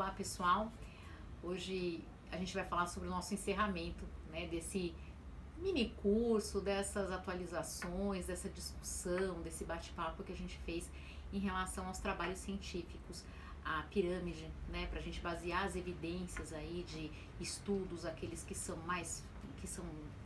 Olá pessoal, hoje a gente vai falar sobre o nosso encerramento, né, desse mini curso, dessas atualizações, dessa discussão, desse bate-papo que a gente fez em relação aos trabalhos científicos, a pirâmide, né, para a gente basear as evidências aí de estudos, aqueles que são,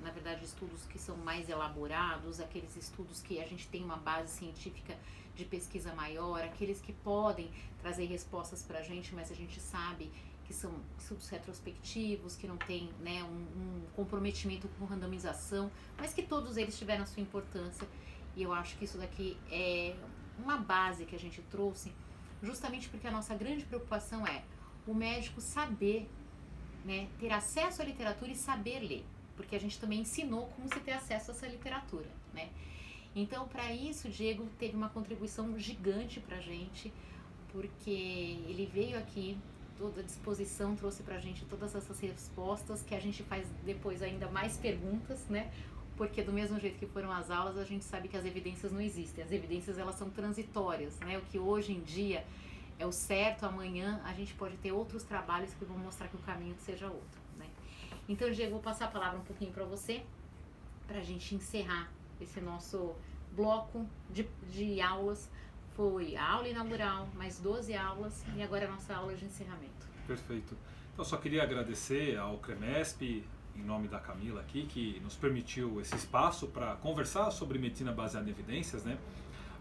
na verdade, estudos que são mais elaborados, aqueles estudos que a gente tem uma base científica de pesquisa maior, aqueles que podem trazer respostas para a gente, mas a gente sabe que são estudos retrospectivos, que não tem, né, um comprometimento com randomização, mas que todos eles tiveram sua importância. E eu acho que isso daqui é uma base que a gente trouxe, justamente porque a nossa grande preocupação é o médico saber, né, ter acesso à literatura e saber ler, porque a gente também ensinou como se ter acesso a essa literatura, né? Então, para isso, o Diego teve uma contribuição gigante para a gente, porque ele veio aqui, toda a disposição, trouxe para a gente todas essas respostas, que a gente faz depois ainda mais perguntas, né? Porque do mesmo jeito que foram as aulas, a gente sabe que as evidências não existem. As evidências, elas são transitórias, né? O que hoje em dia é o certo, amanhã a gente pode ter outros trabalhos que vão mostrar que o caminho seja outro, né? Então, Diego, vou passar a palavra um pouquinho para você, para a gente encerrar esse nosso bloco de aulas. Foi a aula inaugural, mais 12 aulas, e agora a nossa aula de encerramento. Perfeito. Então, só queria agradecer ao CREMESP, em nome da Camila aqui, que nos permitiu esse espaço para conversar sobre medicina baseada em evidências, né?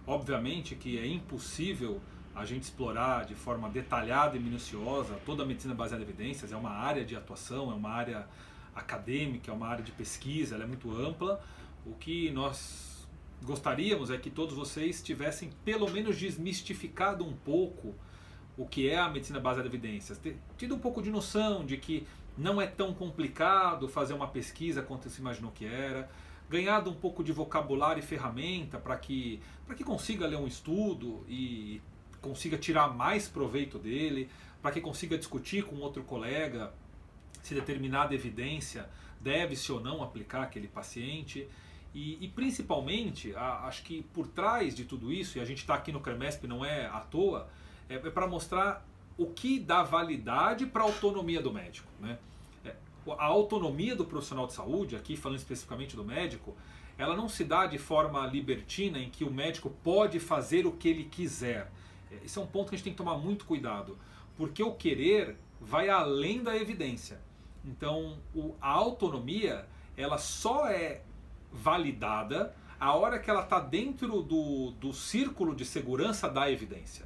Obviamente que é impossível a gente explorar de forma detalhada e minuciosa toda a medicina baseada em evidências, é uma área de atuação, é uma área acadêmica, é uma área de pesquisa, ela é muito ampla. O que nós gostaríamos é que todos vocês tivessem pelo menos desmistificado um pouco o que é a medicina baseada em evidências, ter tido um pouco de noção de que não é tão complicado fazer uma pesquisa quanto se imaginou que era, ganhado um pouco de vocabulário e ferramenta para que consiga ler um estudo e consiga tirar mais proveito dele, para que consiga discutir com outro colega se determinada evidência deve-se ou não aplicar aquele paciente. E principalmente, acho que por trás de tudo isso, e a gente está aqui no CREMESP não é à toa, é para mostrar o que dá validade para a autonomia do médico, né? A autonomia do profissional de saúde, aqui falando especificamente do médico, ela não se dá de forma libertina em que o médico pode fazer o que ele quiser. Esse é um ponto que a gente tem que tomar muito cuidado, porque o querer vai além da evidência. Então, a autonomia, ela só é validada a hora que ela está dentro do círculo de segurança da evidência.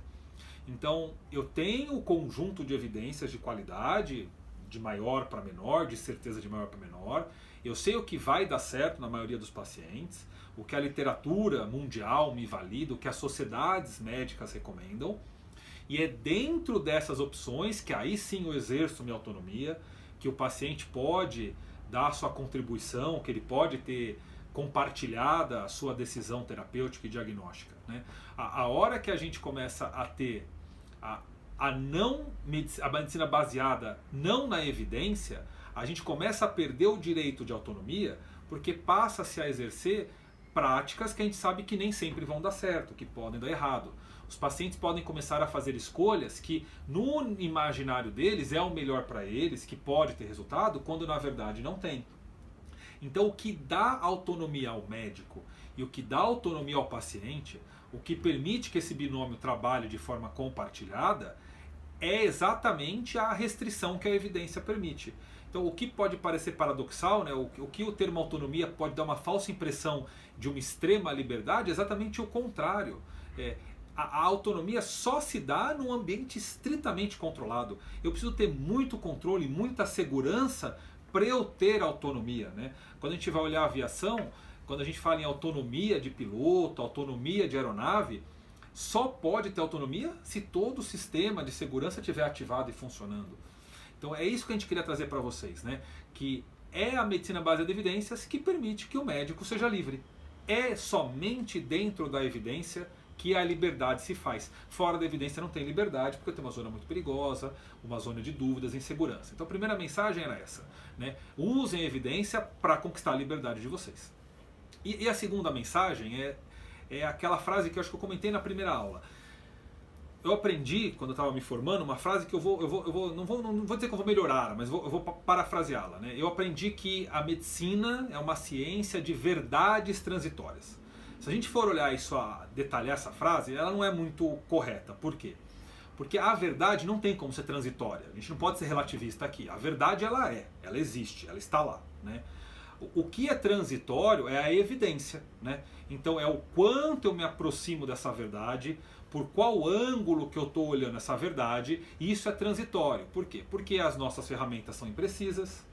Então, eu tenho o conjunto de evidências de qualidade, de maior para menor, de certeza de maior para menor. Eu sei o que vai dar certo na maioria dos pacientes, o que a literatura mundial me valida, o que as sociedades médicas recomendam. E é dentro dessas opções que aí sim eu exerço minha autonomia, que o paciente pode dar a sua contribuição, que ele pode ter compartilhada a sua decisão terapêutica e diagnóstica, né? A hora que a gente começa a ter a medicina baseada não na evidência, a gente começa a perder o direito de autonomia, porque passa-se a exercer práticas que a gente sabe que nem sempre vão dar certo, que podem dar errado. Os pacientes podem começar a fazer escolhas que no imaginário deles é o melhor para eles, que pode ter resultado, quando na verdade não tem. Então, o que dá autonomia ao médico e o que dá autonomia ao paciente, o que permite que esse binômio trabalhe de forma compartilhada, é exatamente a restrição que a evidência permite. Então, o que pode parecer paradoxal, né, o que o termo autonomia pode dar uma falsa impressão de uma extrema liberdade, é exatamente o contrário. A autonomia só se dá num ambiente estritamente controlado. Eu preciso ter muito controle, muita segurança para eu ter autonomia, né? Quando a gente vai olhar a aviação, quando a gente fala em autonomia de piloto, autonomia de aeronave, só pode ter autonomia se todo o sistema de segurança estiver ativado e funcionando. Então é isso que a gente queria trazer para vocês, né? Que é a medicina baseada em evidências que permite que o médico seja livre. É somente dentro da evidência que a liberdade se faz. Fora da evidência não tem liberdade, porque tem uma zona muito perigosa, uma zona de dúvidas e insegurança. Então a primeira mensagem era essa, né? Usem a evidência para conquistar a liberdade de vocês. E a segunda mensagem é aquela frase que eu acho que eu comentei na primeira aula. eu aprendi, quando eu estava me formando, uma frase que não vou dizer que eu vou melhorar, mas eu vou parafraseá-la, né? Eu aprendi que a medicina é uma ciência de verdades transitórias. Se a gente for olhar isso, detalhar essa frase, ela não é muito correta. Por quê? Porque a verdade não tem como ser transitória. A gente não pode ser relativista aqui. A verdade, ela existe, ela está lá, né? O que é transitório é a evidência, né? Então é o quanto eu me aproximo dessa verdade, por qual ângulo que eu estou olhando essa verdade, e isso é transitório. Por quê? Porque as nossas ferramentas são imprecisas,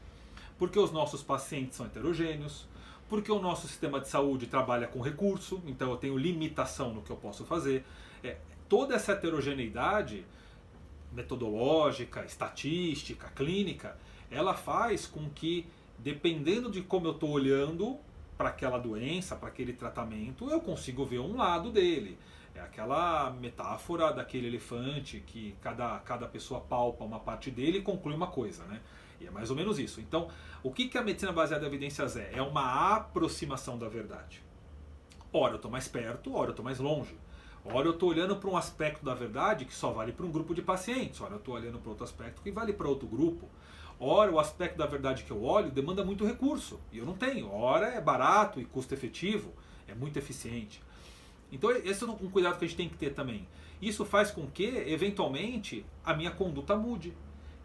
porque os nossos pacientes são heterogêneos, porque o nosso sistema de saúde trabalha com recurso, então eu tenho limitação no que eu posso fazer. Toda essa heterogeneidade metodológica, estatística, clínica, ela faz com que, dependendo de como eu estou olhando para aquela doença, para aquele tratamento, eu consigo ver um lado dele. É aquela metáfora daquele elefante que cada pessoa palpa uma parte dele e conclui uma coisa, né? E é mais ou menos isso. Então, o que a medicina baseada em evidências é? É uma aproximação da verdade. Ora eu estou mais perto, ora eu estou mais longe. Ora eu estou olhando para um aspecto da verdade que só vale para um grupo de pacientes. Ora eu estou olhando para outro aspecto que vale para outro grupo. Ora o aspecto da verdade que eu olho demanda muito recurso. E eu não tenho. Ora é barato e custo efetivo. É muito eficiente. Então esse é um cuidado que a gente tem que ter também. Isso faz com que, eventualmente, a minha conduta mude.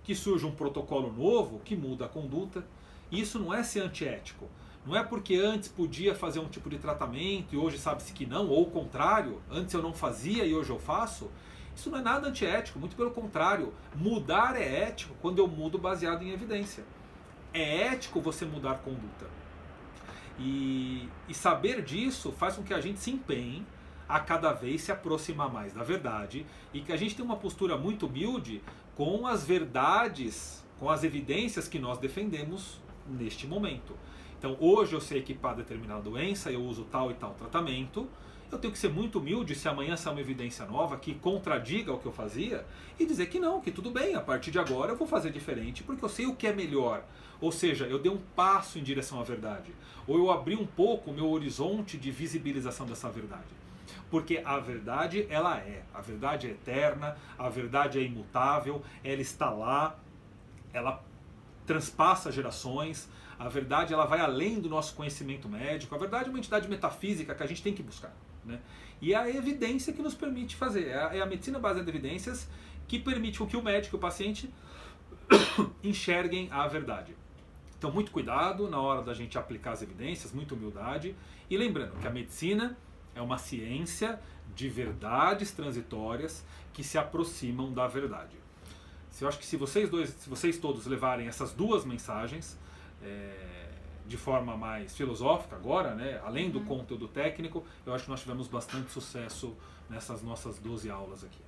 Que surja um protocolo novo que muda a conduta. Isso não é ser antiético. Não é porque antes podia fazer um tipo de tratamento e hoje sabe-se que não, ou o contrário, antes eu não fazia e hoje eu faço. Isso não é nada antiético, muito pelo contrário. Mudar é ético quando eu mudo baseado em evidência. É ético você mudar conduta. E saber disso faz com que a gente se empenhe a cada vez se aproximar mais da verdade e que a gente tenha uma postura muito humilde com as verdades, com as evidências que nós defendemos neste momento. Então, hoje eu sei equipar determinada doença, eu uso tal e tal tratamento. Eu tenho que ser muito humilde se amanhã sair uma evidência nova que contradiga o que eu fazia e dizer que não, que tudo bem, a partir de agora eu vou fazer diferente porque eu sei o que é melhor. Ou seja, eu dei um passo em direção à verdade. Ou eu abri um pouco o meu horizonte de visibilização dessa verdade. Porque a verdade, a verdade é eterna, a verdade é imutável, ela está lá, ela transpassa gerações. A verdade ela vai além do nosso conhecimento médico. A verdade é uma entidade metafísica que a gente tem que buscar, né? E é a evidência que nos permite fazer. É a medicina baseada em evidências que permite que o médico e o paciente enxerguem a verdade. Então, muito cuidado na hora da gente aplicar as evidências, muita humildade. E lembrando que a medicina é uma ciência de verdades transitórias que se aproximam da verdade. Eu acho que se vocês todos levarem essas duas mensagens de forma mais filosófica agora, né, além do conteúdo técnico, eu acho que nós tivemos bastante sucesso nessas nossas 12 aulas aqui.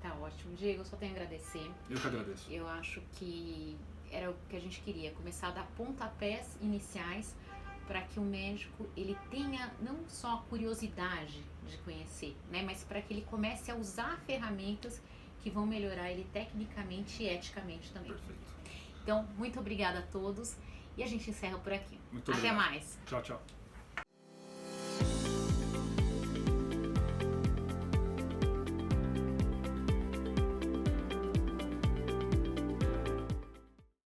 Tá ótimo. Diego, eu só tenho a agradecer. Eu que agradeço. Eu acho que era o que a gente queria, começar a dar pontapés iniciais para que o médico ele tenha não só a curiosidade de conhecer, né, mas para que ele comece a usar ferramentas que vão melhorar ele tecnicamente e eticamente também. Perfeito. Então, muito obrigada a todos e a gente encerra por aqui. Muito Até obrigado. mais. Tchau, tchau.